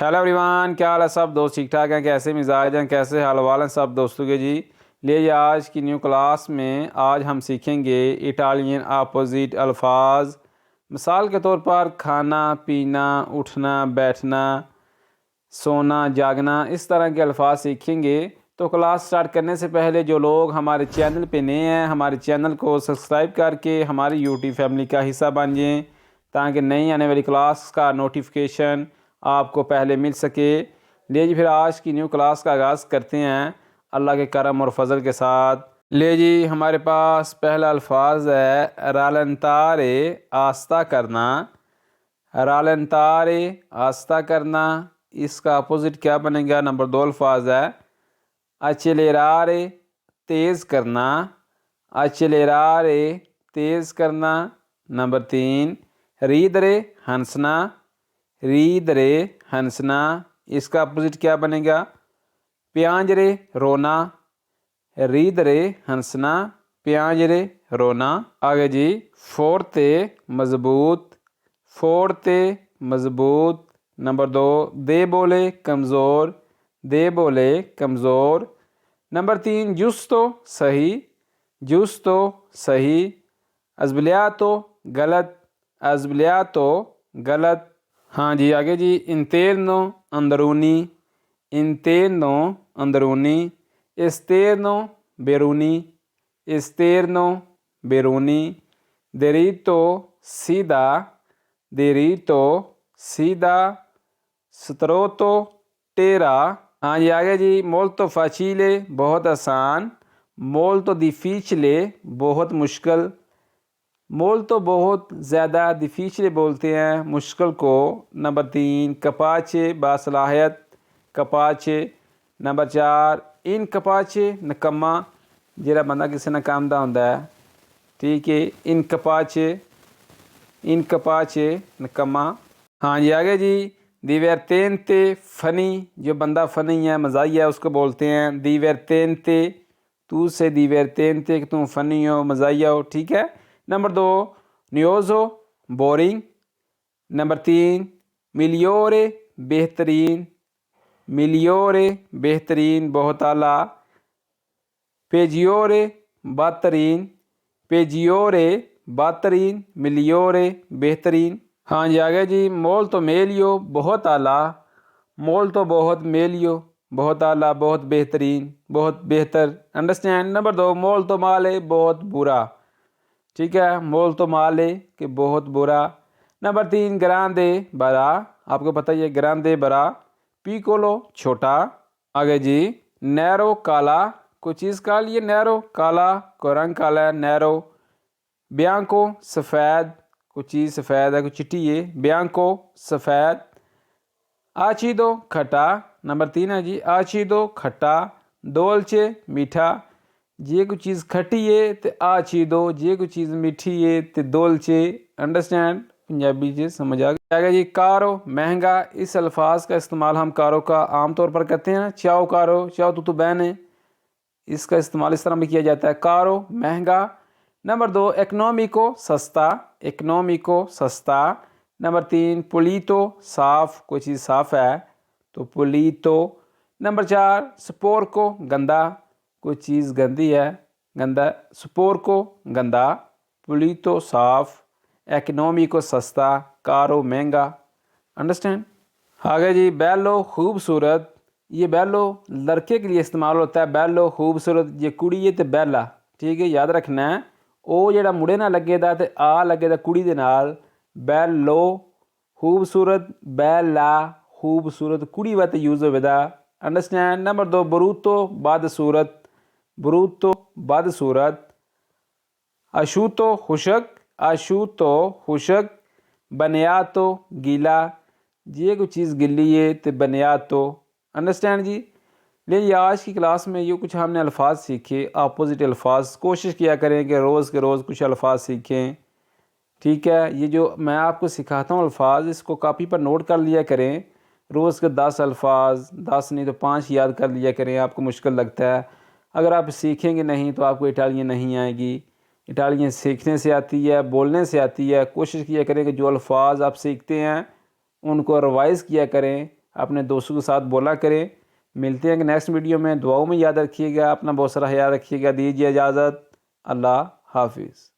Hello everyone, क्या हाल है सब दोस्त? ठीक ठाक हैं? कैसे मिजाज हैं? कैसे हाल वाल हैं सब दोस्तों के जी? लिए आज की न्यू क्लास में आज हम सीखेंगे इटालियन अपोजिट अल्फाज। मिसाल के तौर पर खाना पीना, उठना बैठना, सोना जागना, इस तरह के अल्फाज सीखेंगे। तो क्लास स्टार्ट करने से पहले जो लोग हमारे चैनल पे नए हैं, हमारे चैनल को सब्सक्राइब करके हमारी यूट्यूब फैमिली का हिस्सा बन जाएं, ताकि नई आने वाली क्लास का नोटिफिकेशन आपको पहले मिल सके। ले जी, फिर आज की न्यू क्लास का आगाज़ करते हैं अल्लाह के करम और फजल के साथ। ले जी, हमारे पास पहला अल्फाज है रालंतारे, आस्था करना। रालंतारे, आस्था करना। इसका अपोजिट क्या बनेगा? नंबर 2 अल्फाज है अचलेरारे, तेज़ करना। अचलेरारे, तेज़ करना। नंबर 3 रीदरे, हंसना। रीदरे, हंसना। इसका अपोजिट क्या बनेगा? प्यांजरे, रोना। रीदरे, हंसना। प्यांजरे, रोना। आगे जी, फोड़ते, मजबूत। फोड़ते, मजबूत। नंबर 2 दे बोले, कमज़ोर। दे बोले, कमज़ोर। नंबर 3 जुस्तो, सही। जुस्तो, सही। अज़बलियातो, गलत। अज़बलियातो, गलत। हाँ जी, आगे जी, इंतेरनो, अंदरूनी। इंतेरनो, अंदरूनी। एस्तेरनो, बैरूनी। एस्तेरनो, बैरूनी। देरीतो, सीधा। देरीतो, सीधा। स्त्रोतो, टेरा। हाँ जी, आगे जी, मोल्तो फाचिले, बहुत आसान। मोल्तो डिफिचिले, बहुत मुश्किल। मोल्तो बहुत ज़्यादा, डिफिचिले बोलते हैं मुश्किल को। नंबर 3 कपाचे, बासलाहियत। कपाचे। नंबर 4 इन कपाचे, नकम्मा, जिहड़ा बंदा किसी नाकाम दा हुंदा है। ठीक है, इन कपाचे। इन कपाचे, नकम्मा। हाँ जी, आगे जी, दिवर्तेंते, फ़नी, जो बंदा फ़नी है, मज़ाहिया है, उसको बोलते हैं दिवर्तेंते। तू से दिवर्तेंते, कि तुम फ़नी हो, मज़ाहिया हो। ठीक है। नंबर 2 न्योज़ो, बोरिंग। नंबर 3 मिलियोरे, बेहतरीन। मिलियोरे, बेहतरीन, बहुत आला। पेजियोरे, बदतरीन। पेजियोरे, बदतरीन। मिलियोरे, बेहतरीन। हाँ जी, आगे जी, मोल तो मेलियो, बहुत आला। मोल तो बहुत, मेलियो, बहुत आला, बहुत बेहतरीन, बहुत बेहतर। अंडरस्टैंड। नंबर 2 मोल तो माले, बहुत बुरा। ठीक है, मोल तो माले, कि बहुत बुरा। नंबर 3 ग्रांदे, बड़ा। आपको पता ही है ग्रांदे, बड़ा। पीकोलो, छोटा। आगे जी, नैरो, काला। कोई चीज़ काली है, नैरो, काला, कोई रंग काला है, नैरो। बियांको, सफ़ेद, कोई चीज़ सफ़ेद है, कोई चिट्टी है। बियांको, सफ़ेद। आचीदो, खट्टा। नंबर 3 है जी, आचीदो, खट्टा। दोलचे, मीठा। जे कोई चीज़ खट्टी है तो आचीदो, जे कोई चीज़ मीठी है तो दोलचे। अंडरस्टैंड? पंजाबी से समझ आ गया जी। कारो, महंगा। इस अल्फाज का इस्तेमाल हम कारो का आम तौर पर करते हैं। चाओ कारो, चाओ तू तो बहन है, इसका इस्तेमाल इस तरह भी किया जाता है, कारो, महंगा। नंबर 2 इकनॉमिको, सस्ता। इकनॉमिको, सस्ता। नंबर 3 पुलीतो, साफ़, कोई चीज़ साफ़ है तो पुलीतो। नंबर 4 स्पोर्को, गंदा, कोई चीज़ गंदी है, गंदा। स्पोर्को, गंदा। पुलीतो, साफ़। इकनॉमिको, सस्ता। कारो, महंगा। अंडरस्टैंड? आगे जी, बैलो, खूबसूरत। ये बैलो लड़के के लिए इस्तेमाल होता है। बैलो, खूबसूरत। ये कुड़ी है तो बैला। ठीक है, याद रखना है। ओ जेड़ा मुड़े ना लगे दा ते आ लगे दा कुड़ी दे नाल। बैलो, खूबसूरत। बैला, खूबसूरत, कुड़ी वास्ते यूज़ होवेदा। अंडरस्टैंड? नंबर 2 बरूतो, बदसूरत। बरूतो, बदसूरत। अशूतो, खुशक। अशूतो, खुशक। बनियातो, गीला। ये कोई चीज़ गिल्ली है तो बनियातो। अंडरस्टैंड जी? लेकिन आज की क्लास में ये कुछ हमने अल्फाज सीखे, अपोजिट अल्फाज। कोशिश किया करें कि रोज़ के रोज़ कुछ अल्फाज सीखें। ठीक है, ये जो मैं आपको सिखाता हूँ अल्फाज, इसको कापी पर नोट कर लिया करें। रोज़ के 10 अल्फाज, 10 नहीं तो 5 याद कर लिया करें। आपको मुश्किल लगता है, अगर आप सीखेंगे नहीं तो आपको इटालियन नहीं आएगी। इटालियन सीखने से आती है, बोलने से आती है। कोशिश किया करें कि जो अल्फाज आप सीखते हैं उनको रिवाइज़ किया करें, अपने दोस्तों के साथ बोला करें। मिलते हैं कि नेक्स्ट वीडियो में। दुआओं में याद रखिएगा, अपना बहुत सारा ख्याल रखिएगा। दीजिए इजाज़त। अल्लाह हाफिज़।